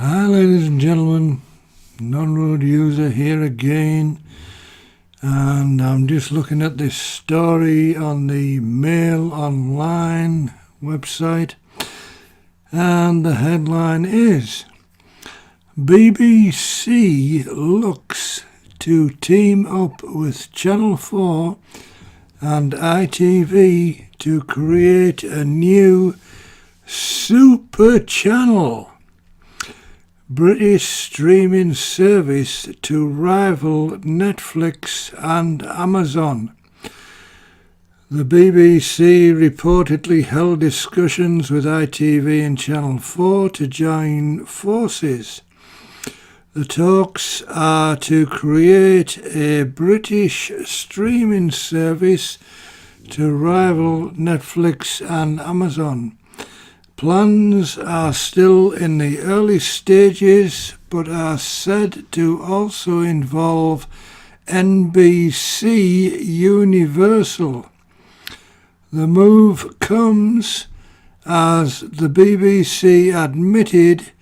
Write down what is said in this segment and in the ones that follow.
Hi, ladies and gentlemen. Non-road user here again, and I'm just looking at this story on the Mail Online website, and the headline is BBC looks to team up with Channel 4 and ITV to create a new super channel. British streaming service to rival Netflix and Amazon. The BBC reportedly held discussions with ITV and Channel 4 to join forces. The talks are to create a British streaming service to rival Netflix and Amazon. Plans are still in the early stages, but are said to also involve NBC Universal. The move comes as the BBC admitted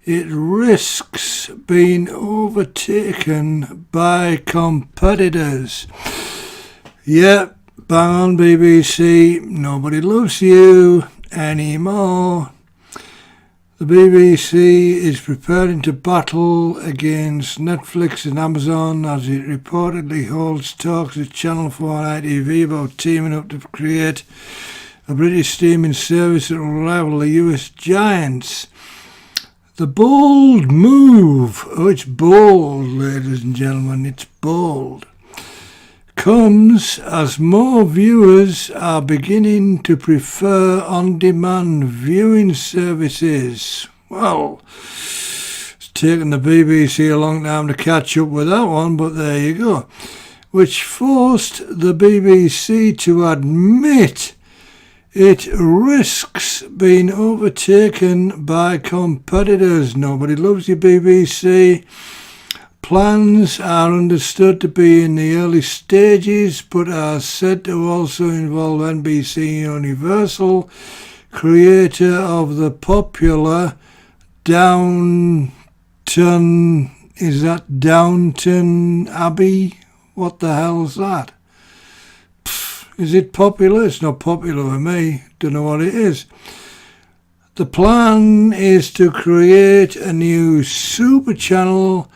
it risks being overtaken by competitors. Yep, bang on BBC, nobody loves you anymore. The BBC is preparing to battle against Netflix and Amazon as it reportedly holds talks with Channel 4 and ITV about teaming up to create a British streaming service that will rival the US giants. The bold move, it's bold, ladies and gentlemen, it's bold, comes as more viewers are beginning to prefer on-demand viewing services. Well, it's taken the BBC a long time to catch up with that one, but there you go. Which forced the BBC to admit it risks being overtaken by competitors. Nobody loves you, BBC. Plans are understood to be in the early stages, but are said to also involve NBC Universal, creator of the popular Downton Abbey? What the hell's that? Is it popular? It's not popular with me. Don't know what it is. The plan is to create a new super channel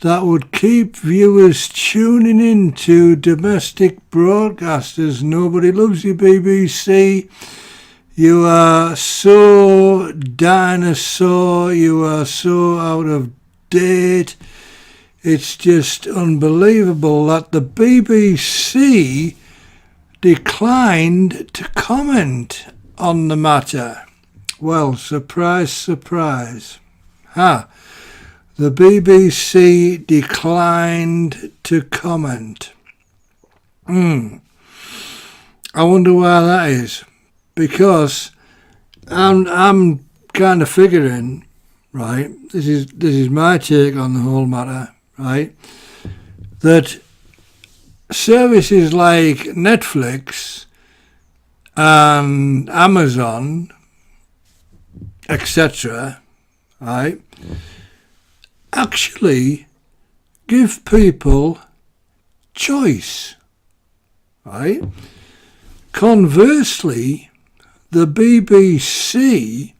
that would keep viewers tuning in to domestic broadcasters. Nobody loves you, BBC. You are so dinosaur. You are so out of date. It's just unbelievable that the BBC declined to comment on the matter. Well, surprise, surprise. The BBC declined to comment. I wonder why that is. Because I'm kind of figuring, right, this is my take on the whole matter, right, that services like Netflix and Amazon, etc., right, actually give people choice, right? Conversely, the BBC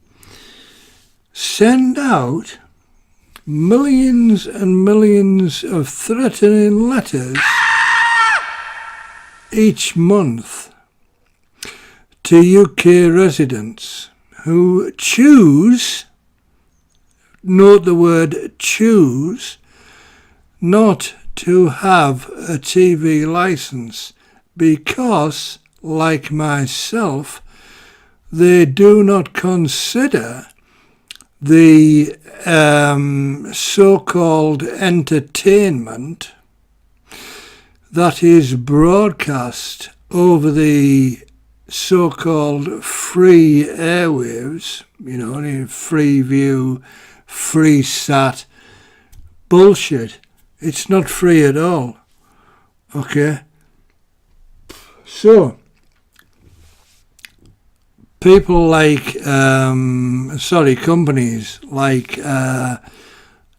send out millions and millions of threatening letters each month to UK residents who choose, note the word choose, not to have a TV license because, like myself, they do not consider the so-called entertainment that is broadcast over the so-called free airwaves, the Freeview, Freesat, bullshit. It's not free at all. Okay? So, people like, companies like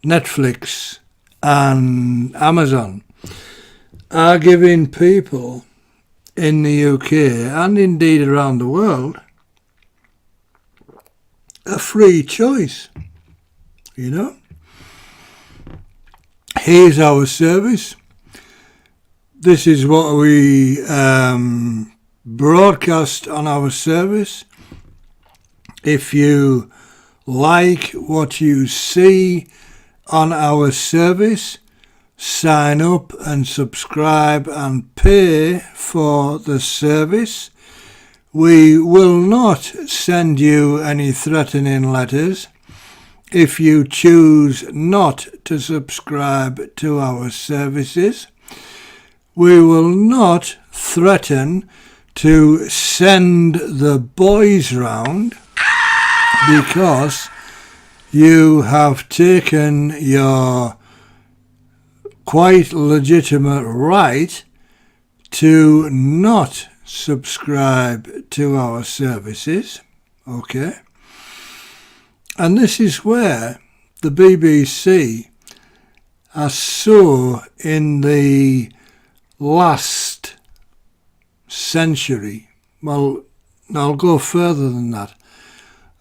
Netflix and Amazon are giving people in the UK and indeed around the world a free choice. You know, here's our service. This is what we broadcast on our service. If you like what you see on our service, sign up and subscribe and pay for the service. We will not send you any threatening letters if you choose not to subscribe to our services. We will not threaten to send the boys round because you have taken your quite legitimate right to not subscribe to our services. Okay? And this is where the BBC are so in the last century. Well, I'll go further than that.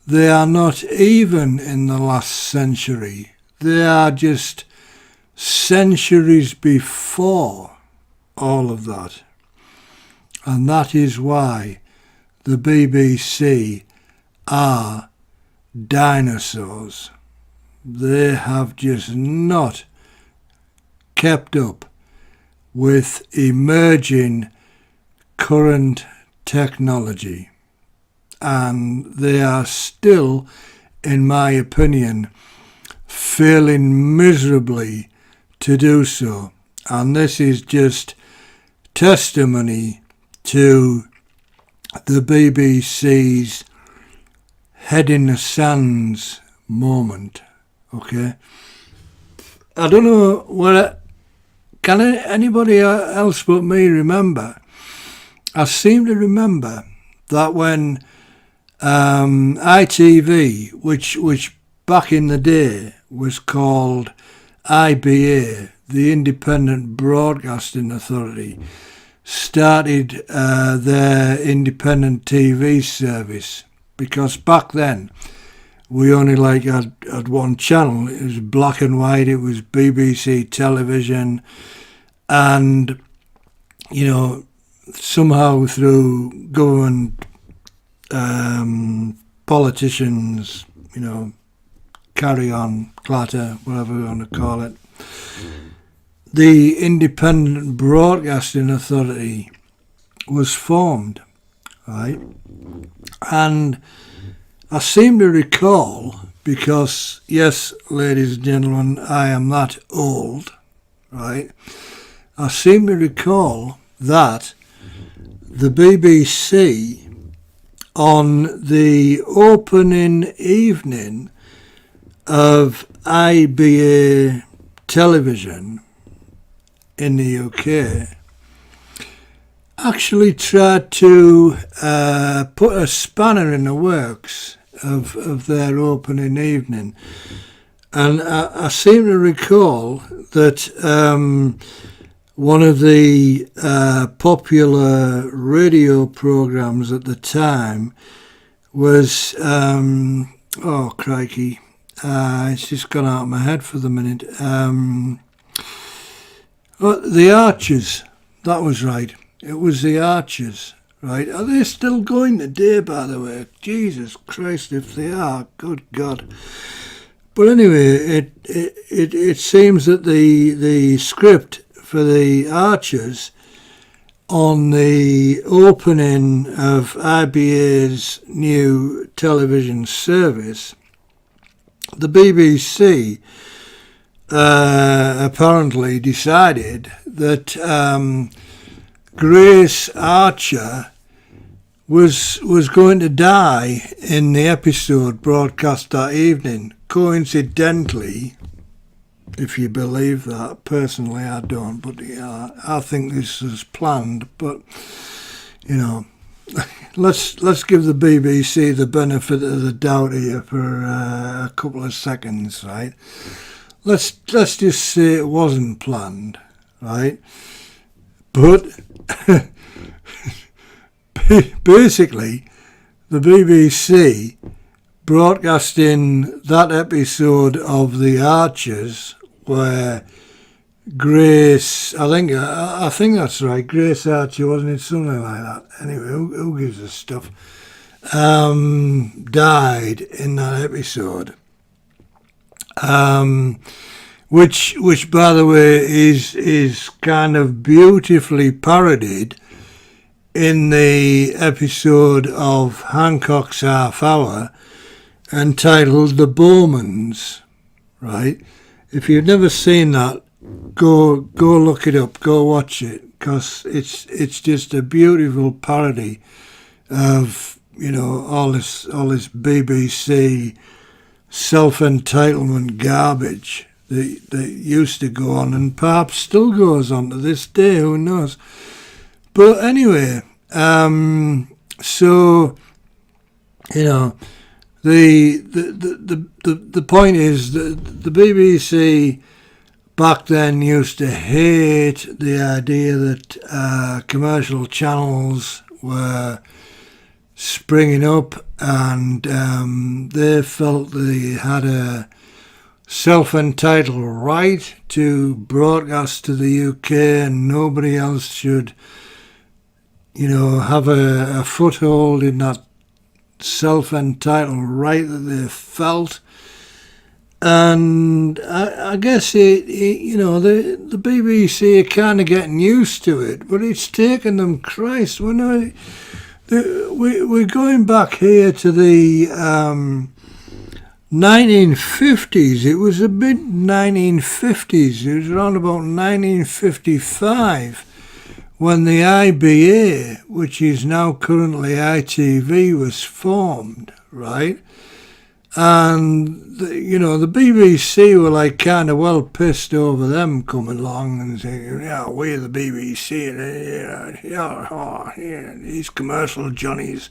They are not even in the last century. They are just centuries before all of that. And that is why the BBC are dinosaurs. They have just not kept up with emerging current technology. And they are still, in my opinion, failing miserably to do so. And this is just testimony to the BBC's head in the sands moment. Okay? I don't know what... Can anybody else but me remember? I seem to remember that when ITV, which back in the day was called IBA, the Independent Broadcasting Authority, started their independent TV service, because back then we only had one channel. It was black and white. It was BBC television, and you know, somehow through government politicians, you know, carry on, clatter, whatever we want to call it, the Independent Broadcasting Authority was formed, right? And I seem to recall, because, yes, ladies and gentlemen, I am that old, right? I seem to recall that the BBC, on the opening evening of IBA television in the UK, actually tried to put a spanner in the works of their opening evening. And I seem to recall that one of the popular radio programs at the time was, oh crikey, it's just gone out of my head for the minute. The Archers, that was right. It was the Archers, right? Are they still going today, by the way? Jesus Christ, if they are, good God. But anyway, it seems that the script for the Archers on the opening of IBA's new television service, the BBC apparently decided that Grace Archer was going to die in the episode broadcast that evening. Coincidentally, if you believe that. Personally, I don't, but yeah, I think this was planned. But, you know, let's give the BBC the benefit of the doubt here for a couple of seconds, right? Let's just say it wasn't planned, right? But basically, the BBC broadcasting that episode of The Archers where Grace, I think that's right, Grace Archer, wasn't it? Something like that. Anyway, who gives us stuff? Died in that episode. Which by the way is kind of beautifully parodied in the episode of Hancock's Half Hour entitled The Bowmans, right? If you've never seen that, go look it up, go watch it, because it's just a beautiful parody of, you know, all this BBC self-entitlement garbage that used to go on and perhaps still goes on to this day, who knows. But anyway, so, you know, the point is that the BBC back then used to hate the idea that commercial channels were springing up, and they felt they had a self-entitled right to broadcast to the UK, and nobody else should, you know, have a foothold in that self-entitled right that they felt. And I guess you know, the BBC are kind of getting used to it, but it's taken them, Christ, we're going back here to the 1950s. It was a mid-1950s. It was around about 1955 when the IBA, which is now currently ITV, was formed, right? And, you know, the BBC were like kind of well pissed over them coming along and saying, yeah, we're the BBC, these commercial Johnnies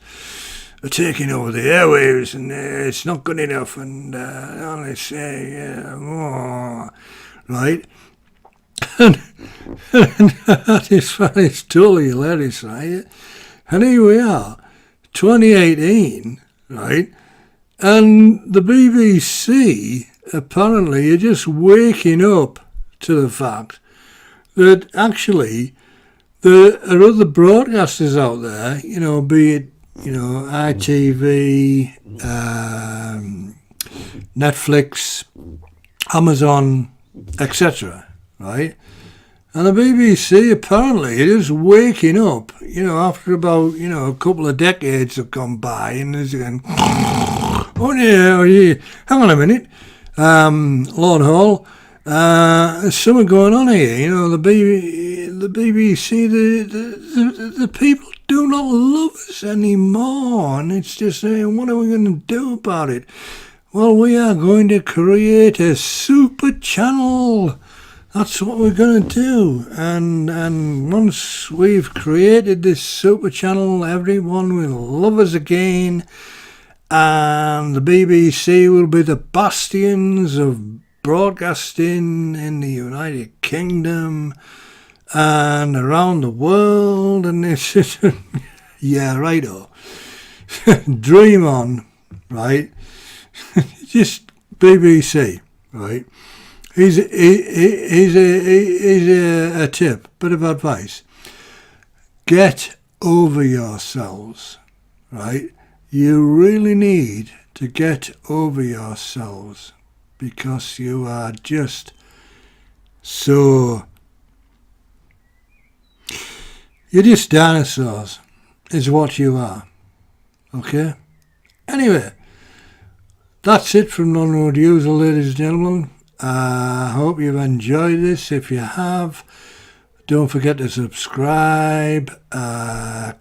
are taking over the airwaves, and it's not good enough, and all they say, right? And it's totally hilarious, right? And here we are, 2018, right? And the BBC apparently are just waking up to the fact that actually there are other broadcasters out there, you know, be it, you know, ITV, Netflix, Amazon, etc., right? And the BBC apparently are just waking up, you know, after about, you know, a couple of decades have gone by, and there's again, oh yeah, hang on a minute, Lord Hall, there's something going on here, you know, the BBC, the people do not love us anymore, and it's just saying, what are we going to do about it? Well, we are going to create a super channel. That's what we're going to do, and once we've created this super channel, everyone will love us again, and the BBC will be the bastions of broadcasting in the United Kingdom and around the world, and it's just, yeah, righto. Dream on, right? Just BBC, right? Here's a tip, bit of advice. Get over yourselves, right? You really need to get over yourselves, because you are just so... You're just dinosaurs, is what you are. Okay? Anyway, that's it from Non-Road User, ladies and gentlemen. I hope you've enjoyed this. If you have, don't forget to subscribe,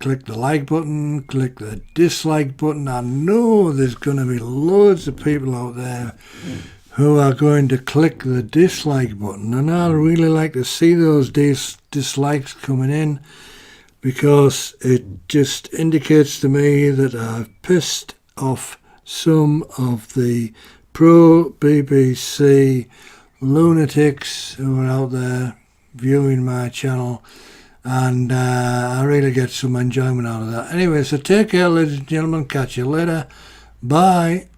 click the like button, click the dislike button. I know there's going to be loads of people out there who are going to click the dislike button, and I'd really like to see those dislikes coming in. because it just indicates to me that I've pissed off some of the pro-BBC lunatics who are out there viewing my channel, and I really get some enjoyment out of that. Anyway, so take care, ladies and gentlemen. Catch you later. Bye.